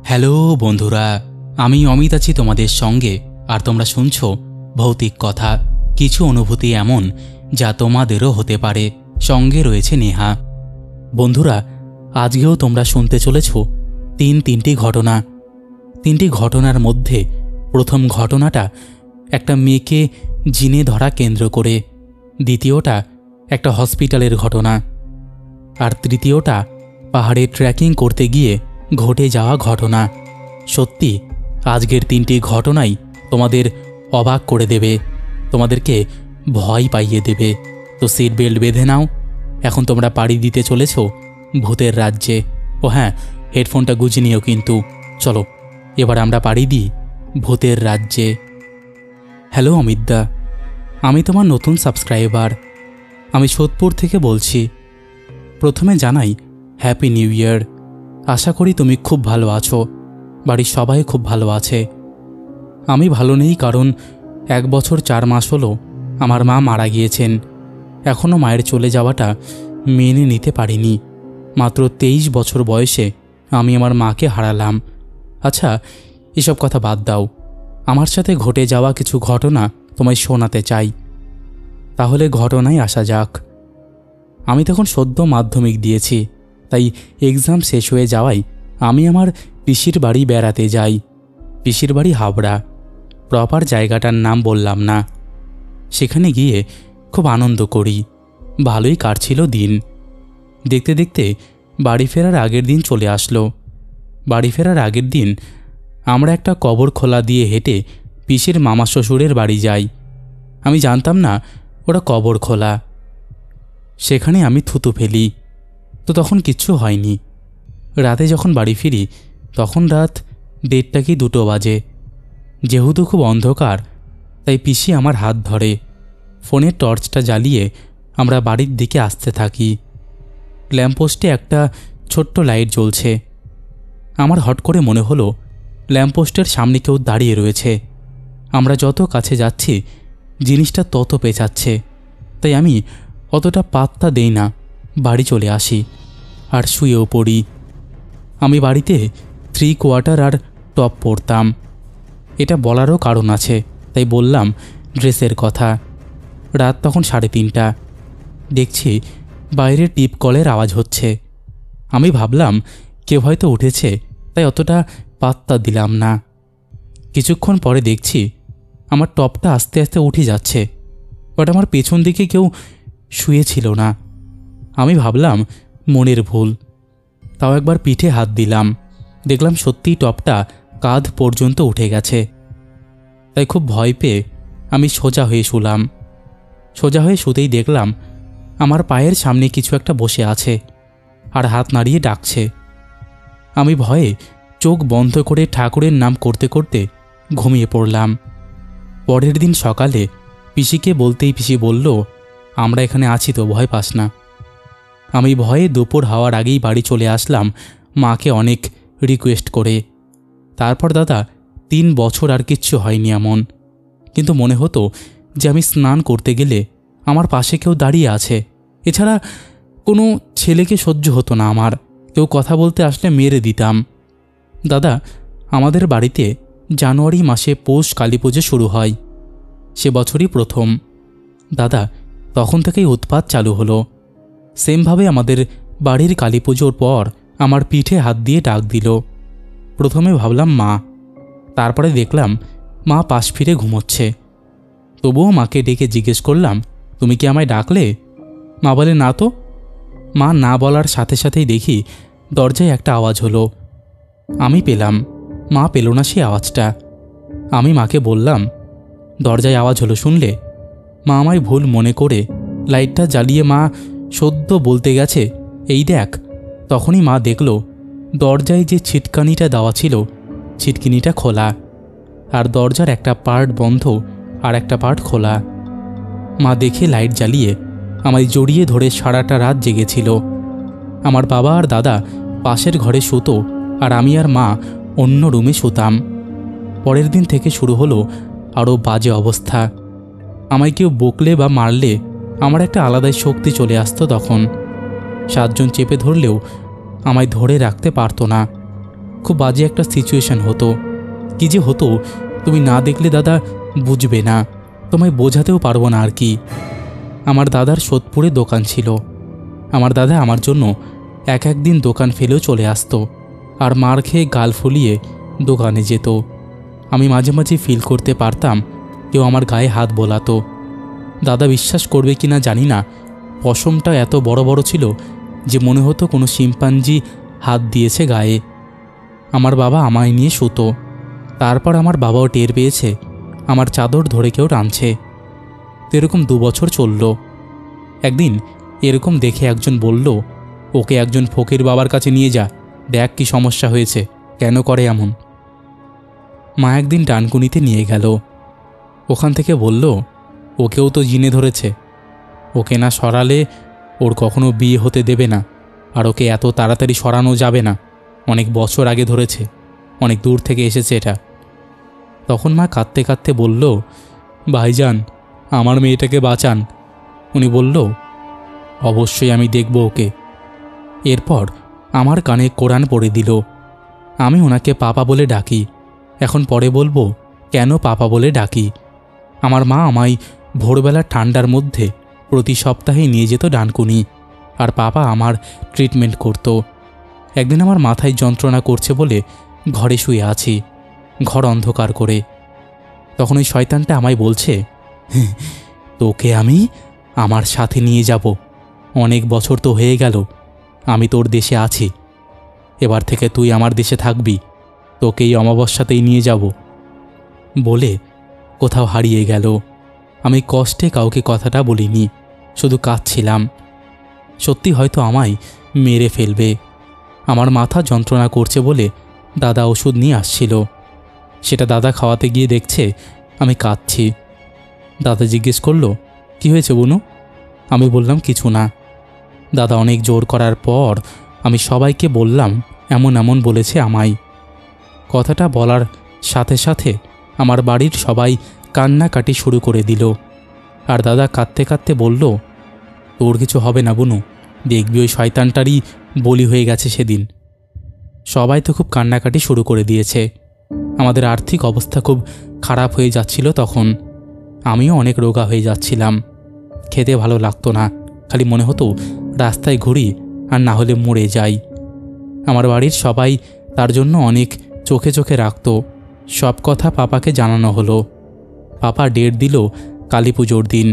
Hello বন্ধুরা, আমি অমিত আছি তোমাদের সঙ্গে। আর তোমরা শুনছো ভৌতিক কথা, কিছু অনুভূতি এমন যা তোমাদেরও হতে পারে। সঙ্গে রয়েছে নেহা। বন্ধুরা, আজকেও তোমরা শুনতে চলেছ তিনটি ঘটনা। তিনটি ঘটনার মধ্যে প্রথম ঘটনাটা একটা মেয়েকে জিনে ধরা কেন্দ্র করে, দ্বিতীয়টা একটা হসপিটালের ঘটনা, আর তৃতীয়টা পাহাড়ে ট্রেকিং করতে গিয়ে ঘটে যাওয়া ঘটনা। সত্যি আজকের তিনটি ঘটনাই তোমাদের অবাক করে দেবে, তোমাদেরকে ভয় পাইয়ে দেবে। তো সিট বেল্ট বেঁধে নাও, এখন তোমরা পাড়ি দিতে চলেছ ভূতের রাজ্যে। ও হ্যাঁ, হেডফোনটা গুঁজে নিও কিন্তু। চলো এবার আমরা পাড়ি দিই ভূতের রাজ্যে। হ্যালো অমিতদা, আমি তোমার নতুন সাবস্ক্রাইবার। আমি সোদপুর থেকে বলছি। প্রথমে জানাই হ্যাপি নিউ ইয়ার। আশা করি তুমি খুব ভালো আছো, বাড়ির সবাই খুব ভালো আছে। আমি ভালো নেই, কারণ 1 বছর 4 মাস হলো আমার মা মারা গিয়েছেন। এখনও মায়ের চলে যাওয়াটা মেনে নিতে পারিনি। মাত্র 23 বছর বয়সে আমি আমার মাকে হারালাম। আচ্ছা, এসব কথা বাদ দাও, আমার সাথে ঘটে যাওয়া কিছু ঘটনা তোমায় শোনাতে চাই। তাহলে ঘটনায় আসা যাক। আমি তখন সদ্য মাধ্যমিক দিয়েছি, তাই এক্সাম শেষ হয়ে যাওয়ায় আমি আমার পিসির বাড়ি বেড়াতে যাই। পিসির বাড়ি হাবড়া, প্রপার জায়গাটার নাম বললাম না। সেখানে গিয়ে খুব আনন্দ করি, ভালোই কাটছিল দিন। দেখতে দেখতে বাড়ি ফেরার আগের দিন চলে আসলো। বাড়ি ফেরার আগের দিন আমরা একটা কবর খোলা দিয়ে হেঁটে পিসির মামা শ্বশুরের বাড়ি যাই। আমি জানতাম না ওটা কবর খোলা। সেখানে আমি থুতু ফেলি, তো তখন কিচ্ছু হয়নি। রাতে যখন বাড়ি ফিরি তখন রাত 1:30 কি 2 বাজে। যেহেতু খুব অন্ধকার, তাই পিসি আমার হাত ধরে। ফোনের টর্চটা জ্বালিয়ে আমরা বাড়ির দিকে আসতে থাকি। ল্যাম্পপোস্টে একটা ছোট্ট লাইট জ্বলছে। আমার হট করে মনে হলো ল্যাম্পপোস্টের সামনে কেউ দাঁড়িয়ে রয়েছে। আমরা যত কাছে যাচ্ছি জিনিসটা তত পেঁচাচ্ছে, তাই আমি অতটা পাত্তা দেই না, বাড়ি চলে আসি আর শুয়েও পড়ি। আমি বাড়িতে 3 কোয়ার্টার আর টপ পরতাম। এটা বলারও কারণ আছে, তাই বললাম ড্রেসের কথা। রাত তখন 3:30। দেখছি বাইরে টিপ কলের আওয়াজ হচ্ছে। আমি ভাবলাম কেউ হয়তো উঠেছে, তাই অতটা পাত্তা দিলাম না। কিছুক্ষণ পরে দেখছি আমার টপটা আস্তে আস্তে উঠে যাচ্ছে, বাট আমার পেছন দিকে কেউ শুয়েছিল না। আমি ভাবলাম মনের ভুল, তাও একবার পিঠে হাত দিলাম। দেখলাম সত্যিই টপটা কাঁধ পর্যন্ত উঠে গেছে। তাই খুব ভয় পেয়ে আমি সোজা হয়ে শুলাম। সোজা হয়ে শুতেই দেখলাম আমার পায়ের সামনে কিছু একটা বসে আছে আর হাত নাড়িয়ে ডাকছে। আমি ভয়ে চোখ বন্ধ করে ঠাকুরের নাম করতে করতে ঘুমিয়ে পড়লাম। পরের দিন সকালে পিসিকে বলতেই পিসি বলল, আমরা এখানে আছি তো, ভয় পাস না। আমি ভয়ে দুপুর হওয়ার আগেই বাড়ি চলে আসলাম, মাকে অনেক রিকোয়েস্ট করে। তারপর দাদা 3 বছর আর কিচ্ছু হয়নি এমন, কিন্তু মনে হতো যে আমি স্নান করতে গেলে আমার পাশে কেউ দাঁড়িয়ে আছে। এছাড়া কোনো ছেলেকে সহ্য হতো না আমার, কেউ কথা বলতে আসলে মেরে দিতাম। দাদা, আমাদের বাড়িতে জানুয়ারি মাসে পৌষ কালী পুজো শুরু হয়। সে বছরই প্রথম। দাদা তখন থেকেই উৎপাত চালু হলো। সেমভাবে আমাদের বাড়ির কালী পুজোর পর আমার পিঠে হাত দিয়ে ডাক দিল। প্রথমে ভাবলাম মা, তারপরে দেখলাম মা পাশ ফিরে ঘুমোচ্ছে। তবুও মাকে ডেকে জিজ্ঞেস করলাম, তুমি কি আমায় ডাকলে? মা বলে না তো। মা না বলার সাথে সাথেই দেখি দরজায় একটা আওয়াজ হলো। আমি পেলাম, মা পেল না সেই আওয়াজটা। আমি মাকে বললাম, দরজায় আওয়াজ হলো শুনলে? মা আমায় ভুল মনে করে লাইটটা জ্বালিয়ে মা সদ্য বলতে গেছে, এই দেখ। তখনই মা দেখল দরজায় যে ছিটকানিটা দেওয়া ছিল, ছিটকিনিটা খোলা, আর দরজার একটা পার্ট বন্ধ আর একটা পার্ট খোলা। মা দেখে লাইট জ্বালিয়ে আমায় জড়িয়ে ধরে সারাটা রাত জেগেছিল। আমার বাবা আর দাদা পাশের ঘরে শুতো, আর আমি আর মা অন্য রুমে শুতাম। পরের দিন থেকে শুরু হলো আরও বাজে অবস্থা। আমায় কেউ বকলে বা মারলে আমার একটা আলাদাই শক্তি চলে আসতো। তখন 7 জন চেপে ধরলেও আমায় ধরে রাখতে পারতো না। খুব বাজে একটা সিচুয়েশন হতো। কি যে হতো তুমি না দেখলে দাদা বুঝবে না, তোমায় বোঝাতেও পারবো না আর কি। আমার দাদার সোদপুরে দোকান ছিল। আমার দাদা আমার জন্য এক দিন দোকান ফেলেও চলে আসতো আর মার খেয়ে গাল ফুলিয়ে দোকানে যেত। আমি মাঝে মাঝে ফিল করতে পারতাম কেউ আমার গায়ে হাত বোলাতো। দাদা বিশ্বাস করবে কি না জানি না, পশমটা এত বড় বড় ছিল যে মনে হতো কোনো শিম্পাঞ্জি হাত দিয়েছে গায়ে। আমার বাবা আমায় নিয়ে শুতো। তারপর আমার বাবাও টের পেয়েছে আমার চাদর ধরে কেউ টানছে। তো এরকম 2 বছর চলল। একদিন এরকম দেখে একজন বলল, ওকে একজন ফকির বাবার কাছে নিয়ে যা, দেখ কি সমস্যা হয়েছে, কেন করে এমন। মা একদিন ডানকুনিতে নিয়ে গেল। ওখান থেকে বলল, ওকেও তো জিনে ধরেছে, ওকে না সরালে ওর কখনো বিয়ে হতে দেবে না, আর ওকে এত তাড়াতাড়ি সরানো যাবে না, অনেক বছর আগে ধরেছে, অনেক দূর থেকে এসেছে এটা। তখন মা কাঁদতে কাঁদতে বলল, ভাইজান আমার মেয়েটাকে বাঁচান। উনি বলল, অবশ্যই আমি দেখব ওকে। এরপর আমার কানে কোরআন পড়ে দিল। আমি ওনাকে পাপা বলে ডাকি। এখন পরে বলবো কেন পাপা বলে ডাকি। আমার মা আমায় ভোরবেলা ঠান্ডার মধ্যে প্রতি সপ্তাহে নিয়ে যেত ডানকুনি, আর পাপা আমার ট্রিটমেন্ট করত। একদিন আমার মাথায় যন্ত্রণা করছে বলে ঘরে শুয়ে আছি, ঘর অন্ধকার করে। তখন ওই শয়তানটা আমায় বলছে, তোকে আমি আমার সাথে নিয়ে যাব, অনেক বছর তো হয়ে গেল আমি তোর দেশে আছি, এবার থেকে তুই আমার দেশে থাকবি, তোকে এই অমাবস্যাতেই নিয়ে যাব বলে কোথাও হারিয়ে গেল। আমি কষ্টে কাউকে কথাটা বলিনি, শুধু কাঁদছিলাম। সত্যি হয়তো আমায় মেরে ফেলবে। আমার মাথা যন্ত্রণা করছে বলে দাদা ওষুধ নিয়ে আসছিল। সেটা দাদা খাওয়াতে গিয়ে দেখছে আমি কাঁদছি। দাদা জিজ্ঞেস করলো, কি হয়েছে বুনু? আমি বললাম কিছু না। দাদা অনেক জোর করার পর আমি সবাইকে বললাম এমন এমন বলেছে আমায়। কথাটা বলার সাথে সাথে আমার বাড়ির সবাই কান্নাকাটি শুরু করে দিল। আর দাদা কাঁদতে কাঁদতে বলল, তোর কিছু হবে না বুনু, দেখবি ওই শয়তানটারই বলি হয়ে গেছে সেদিন। সবাই তো খুব কান্নাকাটি শুরু করে দিয়েছে। আমাদের আর্থিক অবস্থা খুব খারাপ হয়ে যাচ্ছিল তখন। আমিও অনেক রোগা হয়ে যাচ্ছিলাম। খেতে ভালো লাগতো না, খালি মনে হতো রাস্তায় ঘুরি আর না হলে মরে যাই। আমার বাড়ির সবাই তার জন্য অনেক চোখে চোখে রাখত। সব কথা পাপাকে জানানো হলো। পাপা ডেট দিল কালী পুজোর দিন।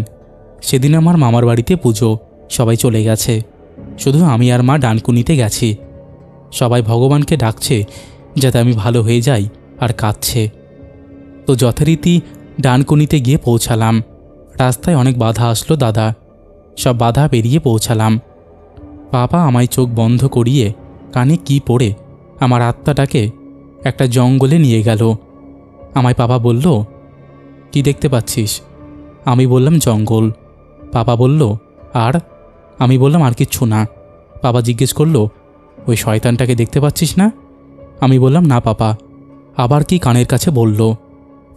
সেদিন আমার মামার বাড়িতে পুজো, সবাই চলে গেছে, শুধু আমি আর মা ডানকুনিতে গেছি। সবাই ভগবানকে ডাকছে যাতে আমি ভালো হয়ে যাই, আর কাঁদছে। তো যথারীতি ডানকুনিতে গিয়ে পৌঁছালাম। রাস্তায় অনেক বাধা আসলো দাদা, সব বাধা পেরিয়ে পৌঁছালাম। পাপা আমায় চোখ বন্ধ করিয়ে কানে কি পড়ে আমার আত্মাটাকে একটা জঙ্গলে নিয়ে গেল। আমায় পাপা বলল, কি দেখতে পাচ্ছিস? আমি বললাম জঙ্গল। পাপা বলল, আর? আমি বললাম আর কিচ্ছু না। পাপা জিজ্ঞেস করলো, ওই শয়তানটাকে দেখতে পাচ্ছিস না? আমি বললাম না পাপা। আবার কি কানের কাছে বলল।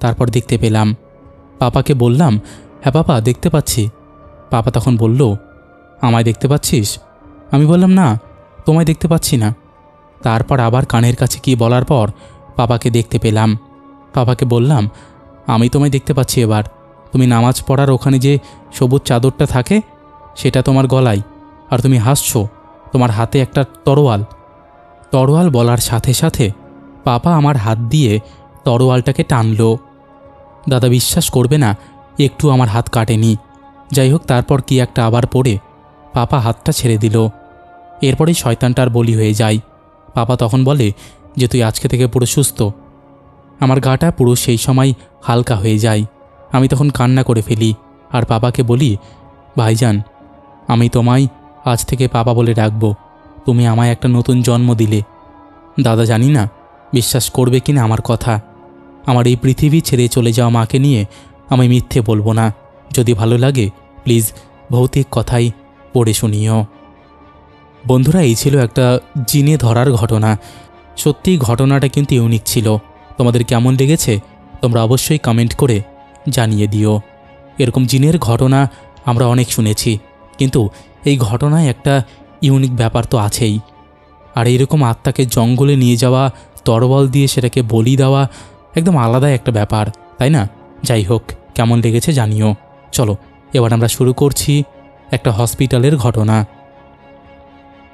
তারপর দেখতে পেলাম। পাপাকে বললাম, হ্যাঁ পাপা দেখতে পাচ্ছি। পাপা তখন বলল, আমায় দেখতে পাচ্ছিস? আমি বললাম না, তোমায় দেখতে পাচ্ছি না। তারপর আবার কানের কাছে কি বলার পর পাপাকে দেখতে পেলাম। পাপাকে বললাম, আমি তোমায় দেখতে পাচ্ছি এবার। তুমি নামাজ পড়ার ওখানে যে সবুজ চাদরটা থাকে সেটা তোমার গলায়, আর তুমি হাসছো, তোমার হাতে একটা তরোয়াল। তরোয়াল বলার সাথে সাথে পাপা আমার হাত দিয়ে তরোয়ালটাকে টানল। দাদা বিশ্বাস করবে না, একটু আমার হাত কাটেনি। যাই হোক, তারপর কি একটা আবার পড়ে পাপা হাতটা ছেড়ে দিল। এরপরেই শয়তানটার বলি হয়ে যায়। পাপা তখন বলে যে তুই আজকে থেকে পুরো সুস্থ। আমার গাটা পুরো সেই সময় হালকা হয়ে যায়। আমি তখন কান্না করে ফেলি আর পাপাকে বলি, ভাইজান আমি তোমায় আজ থেকে পাপা বলে ডাকবো, তুমি আমায় একটা নতুন জন্ম দিলে। দাদা জানি না বিশ্বাস করবে কিনা আমার কথা। আমার এই পৃথিবী ছেড়ে চলে যাওয়া মাকে নিয়ে আমি মিথ্যে বলবো না। যদি ভালো লাগে প্লিজ ভৌতিক কথাই পড়ে শুনিও। বন্ধুরা, এই ছিল একটা জিনে ধরার ঘটনা। সত্যি ঘটনাটা কিন্তু ইউনিক ছিল। তোমাদের কেমন লেগেছে তোমরা অবশ্যই কমেন্ট করে জানিয়ে দিও। এরকম জিনের ঘটনা আমরা অনেক শুনেছি, কিন্তু এই ঘটনায় একটা ইউনিক ব্যাপার তো আছেই। আর এইরকম আত্মাকে জঙ্গলে নিয়ে যাওয়া তরবল দিয়ে সেটাকে বলি দেওয়া একদম আলাদা একটা ব্যাপার, তাই না? যাই হোক, কেমন লেগেছে জানিও। চলো এবার আমরা শুরু করছি একটা হসপিটালের ঘটনা।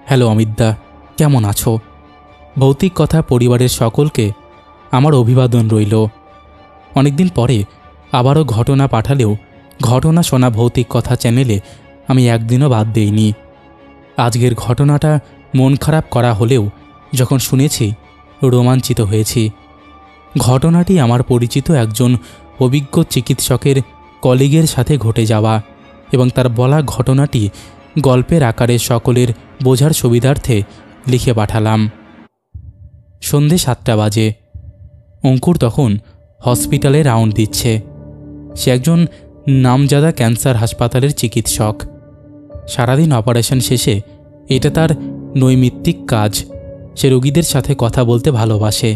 হ্যালো অমিতদা, কেমন আছো? ভৌতিক কথা পরিবারের সকলকে আমার অভিবাদন রইল। অনেকদিন পরে আবারও ঘটনা পাঠালেও ঘটনা শোনা ভৌতিক কথা চ্যানেলে আমি একদিনও বাদ দেইনি। আজকের ঘটনাটা মন খারাপ করা হলেও যখন শুনেছি রোমাঞ্চিত হয়েছি। ঘটনাটি আমার পরিচিত একজন অভিজ্ঞ চিকিৎসকের কলিগের সাথে ঘটে যাওয়া এবং তার বলা ঘটনাটি গল্পের আকারে সকলের বোঝার সুবিধার্থে লিখে পাঠালাম। সন্ধে 7টা বাজে। অঙ্কুর তখন হসপিটালে রাউন্ড দিচ্ছে। সে একজন নামজাদা ক্যান্সার হাসপাতালের চিকিৎসক। সারাদিন অপারেশন শেষে এটা তার নৈমিত্তিক কাজ। সে রোগীদের সাথে কথা বলতে ভালোবাসে।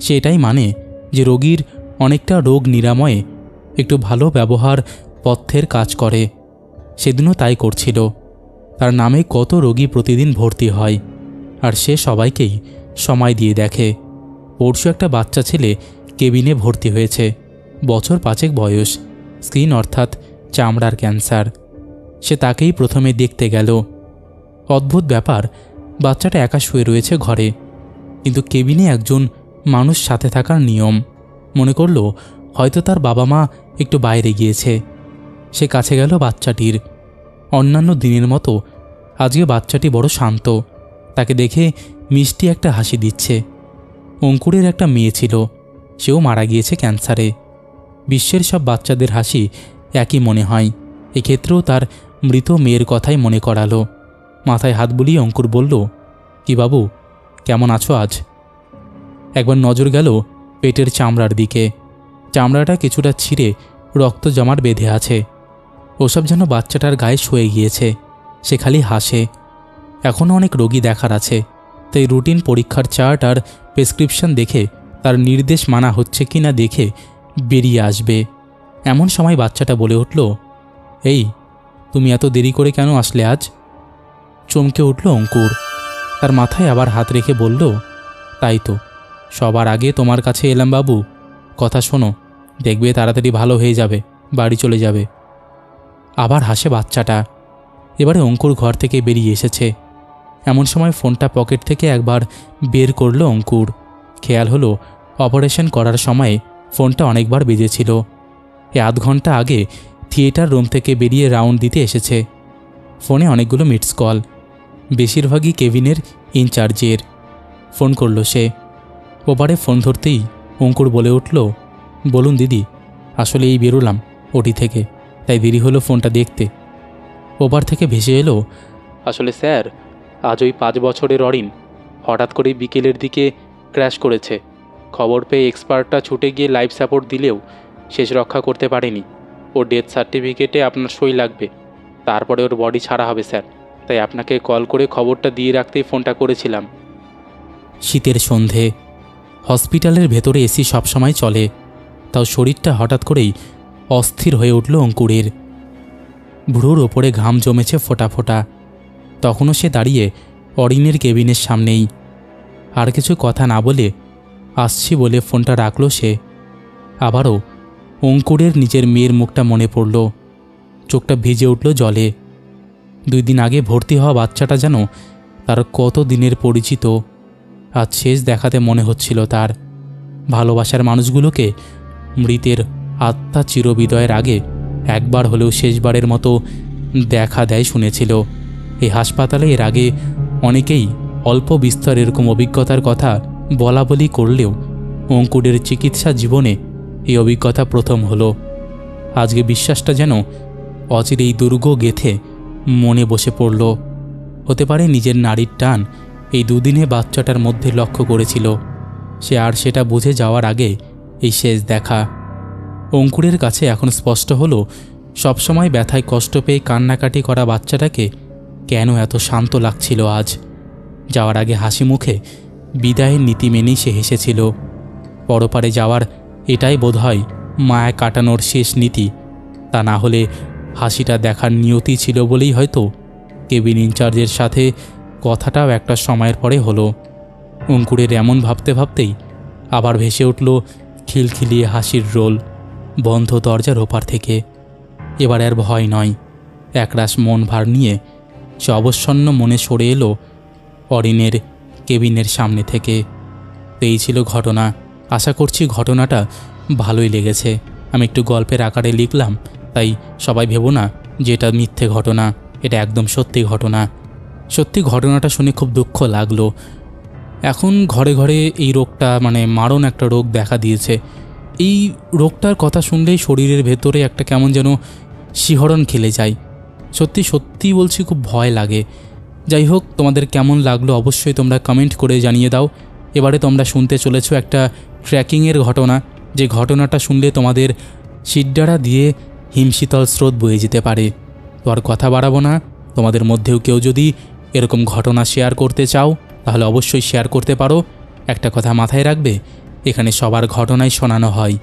সে এটাই মানে যে রোগীর অনেকটা রোগ নিরাময়ে একটু ভালো ব্যবহার পথ্যের কাজ করে। সেদিনও তাই করছিল। তার নামে কত রোগী প্রতিদিন ভর্তি হয়, আর সে সবাইকেই সময় দিয়ে দেখে। পরশু একটা বাচ্চা ছেলে কেবিনে ভর্তি হয়েছে, বছর 5 বয়স, স্কিন অর্থাৎ চামড়ার ক্যান্সার। সে তাকেই প্রথমে দেখতে গেল। অদ্ভুত ব্যাপার, বাচ্চাটা একা শুয়ে রয়েছে ঘরে, কিন্তু কেবিনে একজন মানুষ সাথে থাকার নিয়ম। মনে করল হয়তো তার বাবা মা একটু বাইরে গিয়েছে। সে কাছে গেল বাচ্চাটির। অন্যান্য দিনের মতো আজকে বাচ্চাটি বড় শান্ত। তাকে দেখে মিষ্টি একটা হাসি দিচ্ছে। অঙ্কুরের একটা মেয়ে ছিল, সেও মারা গিয়েছে ক্যান্সারে। বিশ্বের সব বাচ্চাদের হাসি একই মনে হয়, এক্ষেত্রেও তার মৃত মেয়ের কথাই মনে করালো। মাথায় হাত বুলিয়ে অঙ্কুর বলল, কি বাবু, কেমন আছো আজ? একবার নজর গেল পেটের চামড়ার দিকে। চামড়াটা কিছুটা ছিঁড়ে রক্ত জমাট বেঁধে আছে। ওসব যেন বাচ্চাটার গায়ে শুয়ে গিয়েছে। সে খালি হাসে। এখনও অনেক রোগী দেখার আছে, তাই রুটিন পরীক্ষার চার্ট আর প্রেসক্রিপশন দেখে তার নির্দেশ মানা হচ্ছে কি না দেখে বেরিয়ে আসবে। এমন সময় বাচ্চাটা বলে উঠল, এই, তুমি এত দেরি করে কেন আসলে আজ? চমকে উঠল অঙ্কুর। তার মাথায় আবার হাত রেখে বলল, তাই তো, সবার আগে তোমার কাছে এলাম বাবু। কথা শোনো, দেখবে তাড়াতাড়ি ভালো হয়ে যাবে, বাড়ি চলে যাবে। আবার হাসে বাচ্চাটা। এবারে অঙ্কুর ঘর থেকে বেরিয়ে এসেছে। এমন সময় ফোনটা পকেট থেকে একবার বের করল অঙ্কুর। খেয়াল হলো অপারেশন করার সময় ফোনটা অনেকবার বেজেছিল। এ আধ ঘন্টা আগে থিয়েটার রুম থেকে বেরিয়ে রাউন্ড দিতে এসেছে। ফোনে অনেকগুলো মিসড কল, বেশিরভাগই কেবিনের ইনচার্জের। ফোন করল সে। ওপারে ফোন ধরতেই অঙ্কুর বলে উঠল, বলুন দিদি, আসলে এই বেরোলাম ওটি থেকে, তাই দেরি হলো ফোনটা দেখতে। ওপার থেকে ভেসে এলো, আসলে স্যার, আজ ওই 5 বছরের অরিন হঠাৎ করে বিকেলের দিকে ক্র্যাশ করেছে। খবর পেয়ে এক্সপার্টটা ছুটে গিয়ে লাইফ সাপোর্ট দিলেও শেষ রক্ষা করতে পারেনি। ওর ডেথ সার্টিফিকেটে আপনার সই লাগবে, তারপরে ওর বডি ছাড়া হবে স্যার। তাই আপনাকে কল করে খবরটা দিয়ে রাখতেই ফোনটা করেছিলাম। শীতের সন্ধে। হসপিটালের ভেতরে এসি সবসময় চলে, তাও শরীরটা হঠাৎ করেই অস্থির হয়ে উঠল অঙ্কুরের। ভ্রুর ওপরে ঘাম জমেছে ফোঁটা ফোঁটা। তখনও সে দাঁড়িয়ে অরিনের কেবিনের সামনেই। আর কিছু কথা না বলে আসছি বলে ফোনটা রাখল সে। আবারও অঙ্কুরের নিজের মেয়ের মুখটা মনে পড়ল। চোখটা ভিজে উঠল জলে। 2 দিন আগে ভর্তি হওয়া বাচ্চাটা যেন তার কত দিনের পরিচিত। আজ শেষ দেখাতে মনে হচ্ছিল তার। ভালোবাসার মানুষগুলোকে মৃতের আত্মা চিরবিদয়ের আগে একবার হলেও শেষবারের মতো দেখা দেয় শুনেছিল। এই হাসপাতালে এর আগে অনেকেই অল্প বিস্তর এরকম অভিজ্ঞতার কথা বলা বলি করলেও অঙ্কুরের চিকিৎসা জীবনে এই অভিজ্ঞতা প্রথম হলো। আজকে বিশ্বাসটা যেন অচিরেই দুর্গ গেথে মনে বসে পড়ল। হতে পারে নিজের নারীর টান এই 2 দিনে বাচ্চাটার মধ্যে লক্ষ্য করেছিল। সে আর সেটা বুঝে যাওয়ার আগে এই শেষ দেখা। অঙ্কুরের কাছে এখন স্পষ্ট হলো সবসময় ব্যথায় কষ্ট পেয়ে কান্নাকাটি করা বাচ্চাটাকে কেন এত শান্ত লাগছিল আজ। যাওয়ার আগে হাসি মুখে বিদায়ের নীতি মেনেই সে হেসেছিল। পরপারে যাওয়ার এটাই বোধহয় মায়া কাটানোর শেষ নীতি। তা না হলে হাসিটা দেখার নিয়তি ছিল বলেই হয়তো কেবিন ইনচার্জের সাথে কথাটাও একটা সময়ের পরে হলো। অঙ্কুরের এমন ভাবতে ভাবতেই আবার ভেসে উঠল খিলখিলিয়ে হাসির রোল বন্ধ দরজার ওপার থেকে। এবার আর ভয় নয়, একরাশ মন ভার নিয়ে সে অবসন্ন মনে সরে এলো অরিনের কেবিনের সামনে থেকে। এই ছিল ঘটনা। আশা করছি ঘটনাটা ভালোই লেগেছে। আমি একটু গল্পের আকারে লিখলাম, তাই সবাই ভেবো না যে এটা মিথ্যে ঘটনা, এটা একদম সত্যি ঘটনা। সত্যি ঘটনাটা শুনে খুব দুঃখ লাগলো। এখন ঘরে ঘরে এই রোগটা মারণ একটা রোগ দেখা দিয়েছে। এই রোগটার কথা শুনলেই শরীরের ভেতরে একটা কেমন যেন শিহরণ খেলে যায়। সত্যি সত্যি বলছি, খুব ভয় লাগে। যাই হোক, তোমাদের কেমন লাগলো অবশ্যই তোমরা কমেন্ট করে জানিয়ে দাও। এবারে তোমরা শুনতে চলেছো একটা ট্রেকিংয়ের ঘটনা, যে ঘটনাটা শুনলে তোমাদের শিরদাঁড়া দিয়ে হিমশীতল স্রোত বয়ে যেতে পারে। তো আর কথা বাড়াবো না। তোমাদের মধ্যেও কেউ যদি এরকম ঘটনা শেয়ার করতে চাও তাহলে অবশ্যই শেয়ার করতে পারো। একটা কথা মাথায় রাখবে, এখানে সবার ঘটনাই শোনানো হয়,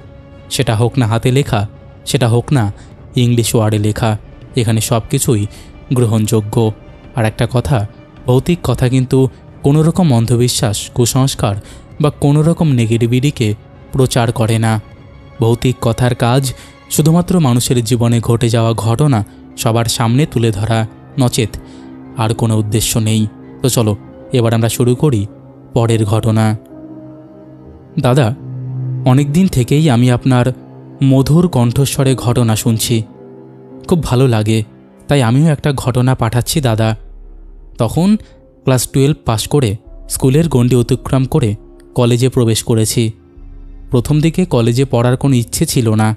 সেটা হোক না হাতে লেখা, সেটা হোক না ইংলিশ ওয়ার্ডে লেখা, এখানে সব কিছুই গ্রহণযোগ্য। আর একটা কথা, ভৌতিক কথা কিন্তু কোনো রকম অন্ধবিশ্বাস, কুসংস্কার বা কোনো রকম নেগেটিভিটিকে প্রচার করে না। ভৌতিক কথার কাজ শুধুমাত্র মানুষের জীবনে ঘটে যাওয়া ঘটনা সবার সামনে তুলে ধরা, নচেত আর কোনো উদ্দেশ্য নেই। তো চলো এবার আমরা শুরু করি পরের ঘটনা। দাদা, অনেক দিন থেকেই আমি আপনার মধুর কণ্ঠস্বরে ঘটনা শুনছি, খুব ভালো লাগে, তাই আমিও একটা ঘটনা পাঠাচ্ছি দাদা। তখন ক্লাস 12 পাশ করে স্কুলের গণ্ডি অতিক্রম করে কলেজে প্রবেশ করেছি। প্রথম দিকে কলেজে পড়ার কোনো ইচ্ছে ছিল না,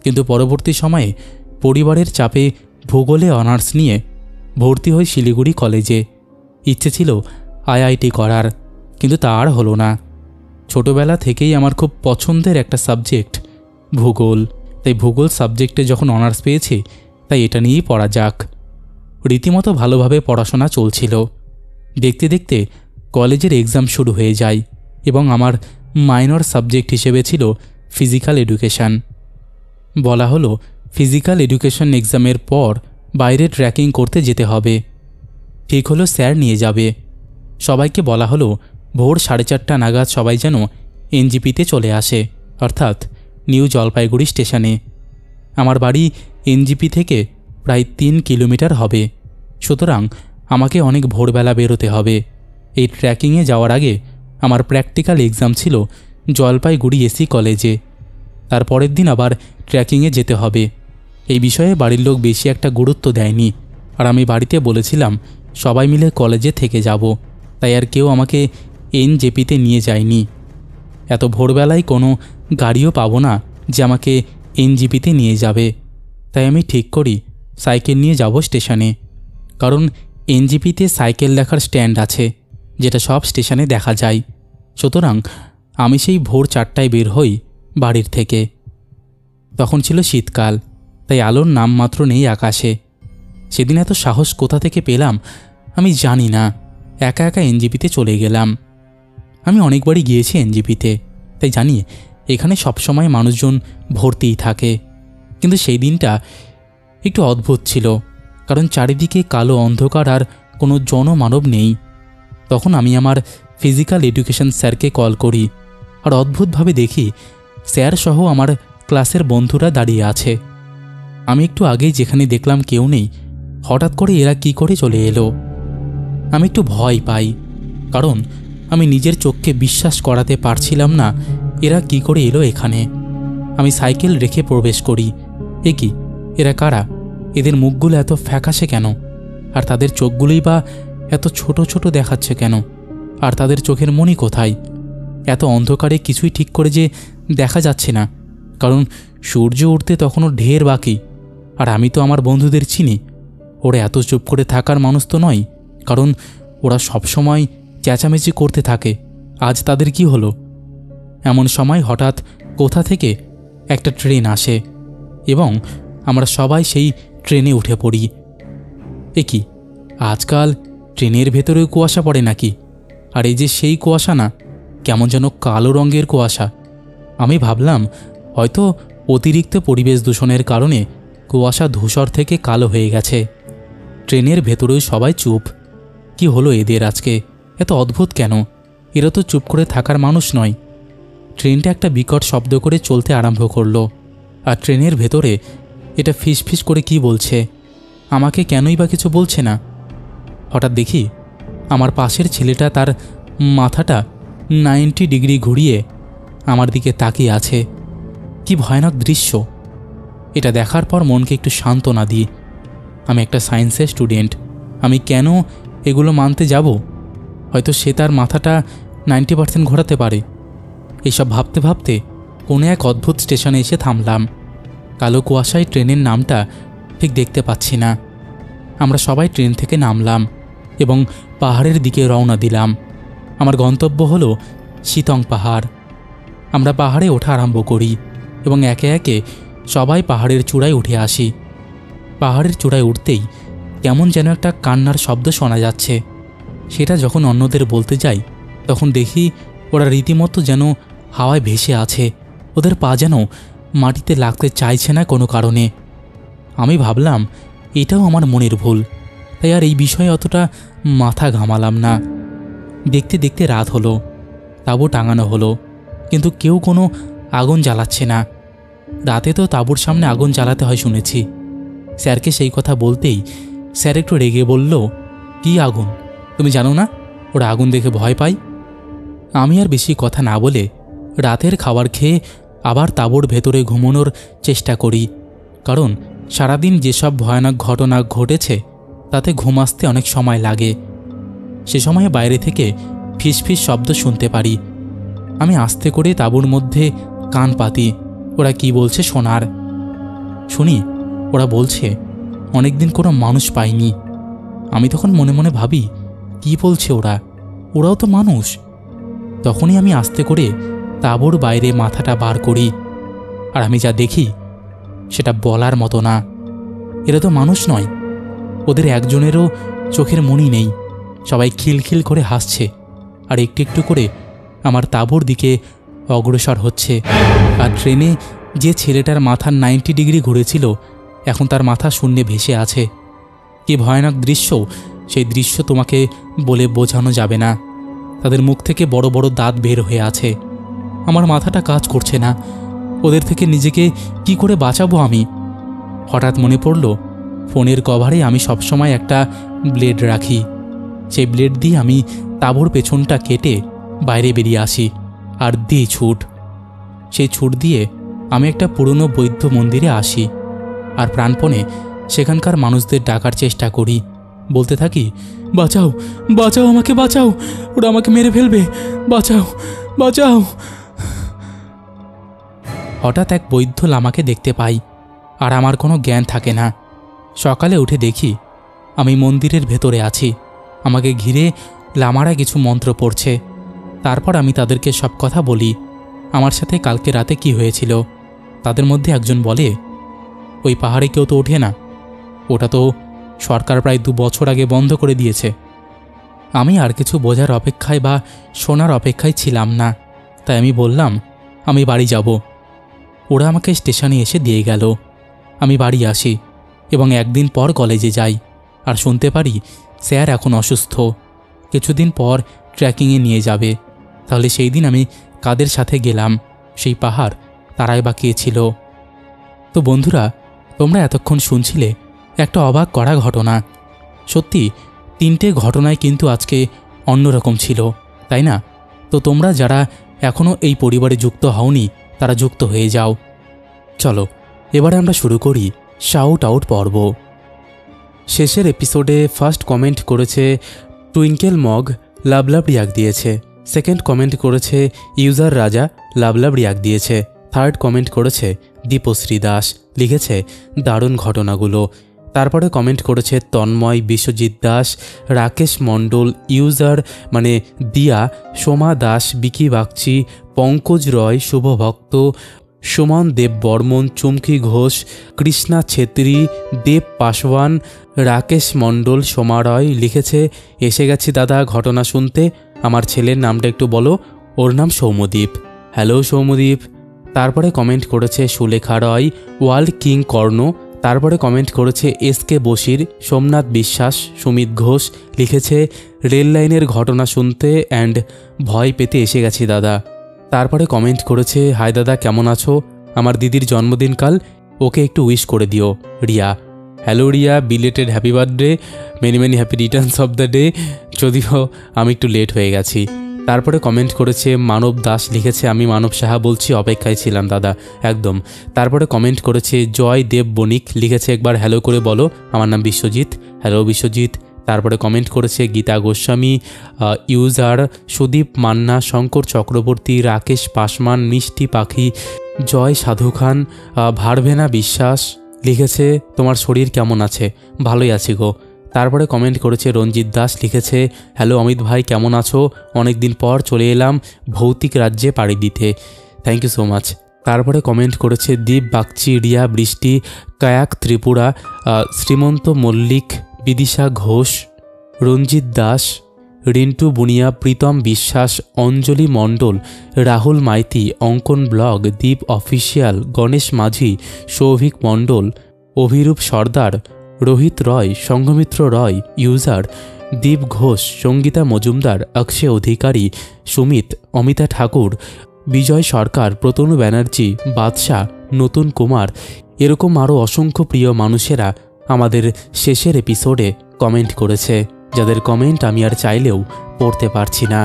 কিন্তু পরবর্তী সময়ে পরিবারের চাপে ভূগোলে অনার্স নিয়ে ভর্তি হই শিলিগুড়ি কলেজে। ইচ্ছে ছিল আইআইটি করার, কিন্তু তা আর হলো না। ছোটবেলা থেকেই আমার খুব পছন্দের একটা সাবজেক্ট ভূগোল, তাই ভূগোল সাবজেক্টে যখন অনার্স পেয়েছি তাই এটা নিয়েই পড়া যাক। রীতিমতো ভালোভাবে পড়াশোনা চলছিল। দেখতে দেখতে কলেজের এক্সাম শুরু হয়ে যায় এবং আমার মাইনর সাবজেক্ট হিসেবে ছিল ফিজিক্যাল এডুকেশান। বলা হলো ফিজিক্যাল এডুকেশন এক্সামের পর বাইরে ট্রেকিং করতে যেতে হবে। ঠিক হলো স্যার নিয়ে যাবে। সবাইকে বলা হলো ভোর 4:30 নাগাদ সবাই যেন এনজিপিতে চলে আসে, অর্থাৎ নিউ জলপাইগুড়ি স্টেশনে। আমার বাড়ি এনজিপি থেকে প্রায় 3 কিলোমিটার হবে, সুতরাং আমাকে অনেক ভোরবেলা বেরোতে হবে। এই ট্রেকিংয়ে যাওয়ার আগে আমার প্র্যাকটিক্যাল এক্সাম ছিল জলপাইগুড়ি এসি কলেজে। তার পরের দিন আবার ট্রেকিংয়ে যেতে হবে। এই বিষয়ে বাড়ির লোক বেশি একটা গুরুত্ব দেয়নি, আর আমি বাড়িতে বলেছিলাম সবাই মিলে কলেজে থেকে যাব, তাই আর কেউ আমাকে এনজেপিতে নিয়ে যায়নি। এত ভোরবেলায় কোনো গাড়িও পাবো না যে আমাকে এনজিপিতে নিয়ে যাবে, তাই আমি ঠিক করি সাইকেল নিয়ে যাব স্টেশনে। কারণ এনজিপিতে সাইকেল দেখার স্ট্যান্ড আছে, যেটা সব স্টেশনে দেখা যায়। সুতরাং আমি সেই ভোর 4টায় বের হই বাড়ির থেকে। তখন ছিল শীতকাল, তাই আলোর নামমাত্র নেই আকাশে। সেদিন এত সাহস কোথা থেকে পেলাম আমি জানি না, একা একা এনজিপিতে চলে গেলাম। আমি অনেকবারই গিয়েছি এনজিপিতে, তাই জানি এখানে সবসময় মানুষজন ভর্তিই থাকে। কিন্তু সেই দিনটা একটু অদ্ভুত ছিল, কারণ চারিদিকে কালো অন্ধকার আর কোনো জনমানব নেই। তখন আমি আমার ফিজিক্যাল এডুকেশন স্যারকে কল করি, আর অদ্ভুতভাবে দেখি স্যার সহ আমার ক্লাসের বন্ধুরা দাঁড়িয়ে আছে। আমি একটু আগেই যেখানে দেখলাম কেউ নেই, হঠাৎ করে এরা কি করে চলে এলো। আমি একটু ভয় পাই, কারণ আমি নিজের চোখকে বিশ্বাস করাতে পারছিলাম না এরা কি করে এলো এখানে। আমি সাইকেল রেখে প্রবেশ করি। এ কি, এরা কারা? এদের মুখগুলো এত ফ্যাকাশে কেন? আর তাদের চোখগুলোই বা এত ছোট ছোট দেখাচ্ছে কেন? আর তাদের চোখের মনি কোথায়? এত অন্ধকারে কিছুই ঠিক করে যে দেখা যাচ্ছে না, কারণ সূর্য উঠতে তখনও ঢের বাকি। আর আমি তো আমার বন্ধুদের চিনি, ওরা এত চুপ করে থাকার মানুষ তো নয়, কারণ ওরা সবসময় চেঁচামেচি করতে থাকে। আজ তাদের কি হলো? এমন সময় হঠাৎ কোথা থেকে একটা ট্রেন আসে এবং আমরা সবাই সেই ট্রেনে উঠে পড়ি। এ কি, আজকাল ট্রেনের ভেতরেও কুয়াশা পড়ে নাকি? আর এই যে সেই কুয়াশা না, কেমন যেন কালো রঙের কুয়াশা। আমি ভাবলাম হয়তো অতিরিক্ত পরিবেশ দূষণের কারণে কুয়াশা ধূসর থেকে কালো হয়ে গেছে। ট্রেনের ভেতরেও সবাই চুপ। কি হলো এদের আজকে? এত অদ্ভুত কেন? এরা তো চুপ করে থাকার মানুষ নয়। ট্রেনটা একটা বিকট শব্দ করে চলতে আরম্ভ করলো, আর ট্রেনের ভেতরে এটা ফিসফিস করে কি বলছে, আমাকে কেনই বা কিছু বলছে না। হঠাৎ দেখি আমার পাশের ছেলেটা তার মাথাটা 90 ডিগ্রি ঘুরিয়ে আমার দিকে তাকিয়ে আছে। কি ভয়ানক দৃশ্য! এটা দেখার পর মনকে একটু সান্ত্বনা দিই। আমি একটা সায়েন্সের স্টুডেন্ট, আমি কেন এগুলো মানতে যাব? হয়তো সে তার মাথাটা 90% ঘোরাতে পারে। এইসব ভাবতে ভাবতে কোনো এক অদ্ভুত স্টেশনে এসে থামলাম। কালো কুয়াশায় ট্রেনের নামটা ঠিক দেখতে পাচ্ছি না। আমরা সবাই ট্রেন থেকে নামলাম এবং পাহাড়ের দিকে রওনা দিলাম। আমার গন্তব্য হলো সিতং পাহাড়। আমরা পাহাড়ে ওঠা আরম্ভ করি এবং একে একে সবাই পাহাড়ের চূড়ায় উঠে আসি। পাহাড়ের চূড়ায় উঠতেই কেমন যেন একটা কান্নার শব্দ শোনা যাচ্ছে। সেটা যখন অন্যদের বলতে যাই তখন দেখি ওরা রীতিমতো যেন হাওয়ায় ভেসে আছে। ওদের পা যেন মাটিতে লাগতে চাইছে না কোনো কারণে। আমি ভাবলাম এটাও আমার মনের ভুল, তাই আর এই বিষয়ে অতটা মাথা ঘামালাম না। দেখতে দেখতে রাত হলো, তাঁবু টাঙানো হলো, কিন্তু কেউ কোনো আগুন জ্বালাচ্ছে না। রাতে তো তাঁবুর সামনে আগুন জ্বালাতে হয় শুনেছি। স্যারকে সেই কথা বলতেই স্যার একটু রেগে বলল, কি আগুন? তুমি জানো না ওরা আগুন দেখে ভয় পায়? আমি আর বেশি কথা না বলে রাতের খাবার খেয়ে আবার তাঁবুর ভেতরে ঘুমানোর চেষ্টা করি, কারণ সারাদিন যেসব ভয়ানক ঘটনা ঘটেছে তাতে ঘুম আসতে অনেক সময় লাগে। সে সময়ে বাইরে থেকে ফিসফিস শব্দ শুনতে পারি। আমি আস্তে করে তাঁবুর মধ্যে কান পাতি ওরা কি বলছে শোনার। শুনি ওরা বলছে অনেকদিন কোনো মানুষ পায়নি। আমি তখন মনে মনে ভাবি, কি বলছে ওরা? ওরাও তো মানুষ। তখনই আমি আস্তে করে তাঁবুর বাইরে মাথাটা বার করি, আর আমি যা দেখি সেটা বলার মতো না। এরা তো মানুষ নয়, ওদের একজনেরও চোখের মনি নেই। সবাই খিলখিল করে হাসছে আর একটু একটু করে আমার তাঁবুর দিকে অগ্রসর হচ্ছে। আর ট্রেনে যে ছেলেটার মাথার 90 ডিগ্রি ঘুরেছিল এখন তার মাথা শূন্যে ভেসে আছে। কি ভয়ানক দৃশ্য! সেই দৃশ্য তোমাকে বলে বোঝানো যাবে না। তাদের মুখ থেকে বড় বড় দাঁত বের হয়ে আছে। আমার মাথাটা কাজ করছে না। ওদের থেকে নিজেকে কি করে বাঁচাবো আমি? হঠাৎ মনে পড়ল ফোনের কভারে আমি সবসময় একটা ব্লেড রাখি। সেই ব্লেড দিয়ে আমি তাঁবুর পেছনটা কেটে বাইরে বেরিয়ে আসি আর দিই ছুট। সেই ছুট দিয়ে আমি একটা পুরনো বৌদ্ধ মন্দিরে আসি আর প্রাণপণে সেখানকার মানুষদের ডাকার চেষ্টা করি। বলতে থাকি, বাঁচাও, বাঁচাও, আমাকে বাঁচাও, ওরা আমাকে মেরে ফেলবে, বাঁচাও, বাঁচাও। হঠাৎ এক বৌদ্ধ লামাকে দেখতে পাই, আর আমার কোনো জ্ঞান থাকে না। সকালে উঠে দেখি আমি মন্দিরের ভেতরে আছি। আমাকে ঘিরে লামারা কিছু মন্ত্র পড়ছে। তারপর আমি তাদেরকে সব কথা বলি, আমার সাথে কালকে রাতে কি হয়েছিল। তাদের মধ্যে একজন বলে, ওই পাহাড়ে কেউ তো ওঠে না, ওটা তো সরকার প্রায় 2 বছর আগে বন্ধ করে দিয়েছে। আমি আর কিছু বোঝার অপেক্ষায় বা শোনার অপেক্ষায় ছিলাম না, তাই আমি বললাম আমি বাড়ি যাব। ওরা আমাকে স্টেশনে এসে দিয়ে গেল। আমি বাড়ি আসি এবং একদিন পর কলেজে যাই আর শুনতে পারি স্যার এখন অসুস্থ, কিছুদিন পর ট্রেকিংয়ে নিয়ে যাবে। তাহলে সেই দিন আমি কাদের সাথে গেলাম? সেই পাহাড় তারাই বা কে ছিল? তো বন্ধুরা, তোমরা এতক্ষণ শুনছিলে একটা অবাক করা ঘটনা। সত্যি 3টে ঘটনায় কিন্তু আজকে অন্যরকম ছিল, তাই না? তো তোমরা যারা এখনও এই পরিবারে যুক্ত হওনি তারা যুক্ত হয়ে যাও। চলো এবারে আমরা শুরু করি শাউট আউট পর্ব। শেষের এপিসোডে ফার্স্ট কমেন্ট করেছে টুইঙ্কেল মগ, লাভ লাভ রিয়াক দিয়েছে। সেকেন্ড কমেন্ট করেছে ইউজার রাজা, লাভ লাভ রিয়াক দিয়েছে। থার্ড কমেন্ট করেছে দীপশ্রী দাস, লিখেছে দারুণ ঘটনাগুলো। তারপরে কমেন্ট করেছে তন্ময়, বিশ্বজিৎ দাস, রাকেশ মণ্ডল, ইউজার মানে দিয়া, সোমা দাস, বিকি বাগচি, পঙ্কজ রয়, শুভভক্ত, সুমন দেব বর্মন, চুমকি ঘোষ, কৃষ্ণা ছেত্রী, দেব পাসওয়ান, রাকেশ মণ্ডল, সোমা রয় লিখেছে এসে গেছি দাদা ঘটনা শুনতে। আমার ছেলের নামটা একটু বলো। ওর নাম সৌম্যদীপ। হ্যালো সৌম্যদীপ। তারপরে কমেন্ট করেছে সুলেখা রয়, ওয়ার্ল্ড কিং কর্ণ। তারপরে কমেন্ট করেছে এসকে বশির, সোমনাথ বিশ্বাস, সুমিত ঘোষ লিখেছে রেল লাইনের ঘটনা শুনতে অ্যান্ড ভয় পেতে এসে গেছি দাদা। তারপরে কমেন্ট করেছে হাই দাদা কেমন আছো, আমার দিদির জন্মদিন কাল, ওকে একটু উইশ করে দিও Riya. Hello Riya, belated happy birthday, many many happy Returns of the day, যদিও আমি একটু লেট হয়ে গেছি। তারপরে কমেন্ট করেছে মানব দাস লিখেছে আমি মানব সাহা বলছি, অপেক্ষায় ছিলাম দাদা একদম। তারপরে কমেন্ট করেছে জয় দেব বণিক লিখেছে একবার হ্যালো করে বলো, আমার নাম বিশ্বজিৎ, হ্যালো বিশ্বজিৎ। তারপরে কমেন্ট করেছে গীতা গোস্বামী, ইউজার সুদীপ মান্না, শঙ্কর চক্রবর্তী, রাকেশ পাসমান, মিষ্টি পাখি, জয় সাধু খান, ভারভেনা বিশ্বাস লিখেছে তোমার শরীর কেমন আছে, ভালোই আছি গো। তারপরে কমেন্ট করেছে রঞ্জিত দাস লিখেছে হ্যালো অমিত ভাই কেমন আছো, অনেক দিন পর চলে এলাম ভৌতিক রাজ্যে পাড়ি দিতে, থ্যাংক ইউ সো মাচ। তারপরে কমেন্ট করেছে দীপ বাগচি, রিয়া বৃষ্টি, কায়াক ত্রিপুরা, শ্রীমন্ত মল্লিক, বিদিশা ঘোষ, রঞ্জিত দাস, রিন্টু বুনিয়া, প্রীতম বিশ্বাস, অঞ্জলি মণ্ডল, রাহুল মাইতি, অঙ্কন ব্লগ, দীপ অফিসিয়াল, গণেশ মাঝি, সৌভিক মণ্ডল, অভিরূপ সর্দার, রোহিত রয়, সংঘমিত্র রয়, ইউজার দীপ ঘোষ, সঙ্গীতা মজুমদার, অক্ষয় অধিকারী, সুমিত, অমিতা ঠাকুর, বিজয় সরকার, প্রতনু ব্যানার্জি, বাদশাহ, নতুন কুমার, এরকম আরও অসংখ্য প্রিয় মানুষেরা আমাদের শেষের এপিসোডে কমেন্ট করেছে, যাদের কমেন্ট আমি আর চাইলেও পড়তে পারছি না।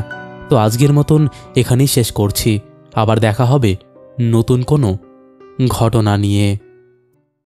তো আজকের মতন এখানেই শেষ করছি, আবার দেখা হবে নতুন কোনো ঘটনা নিয়ে।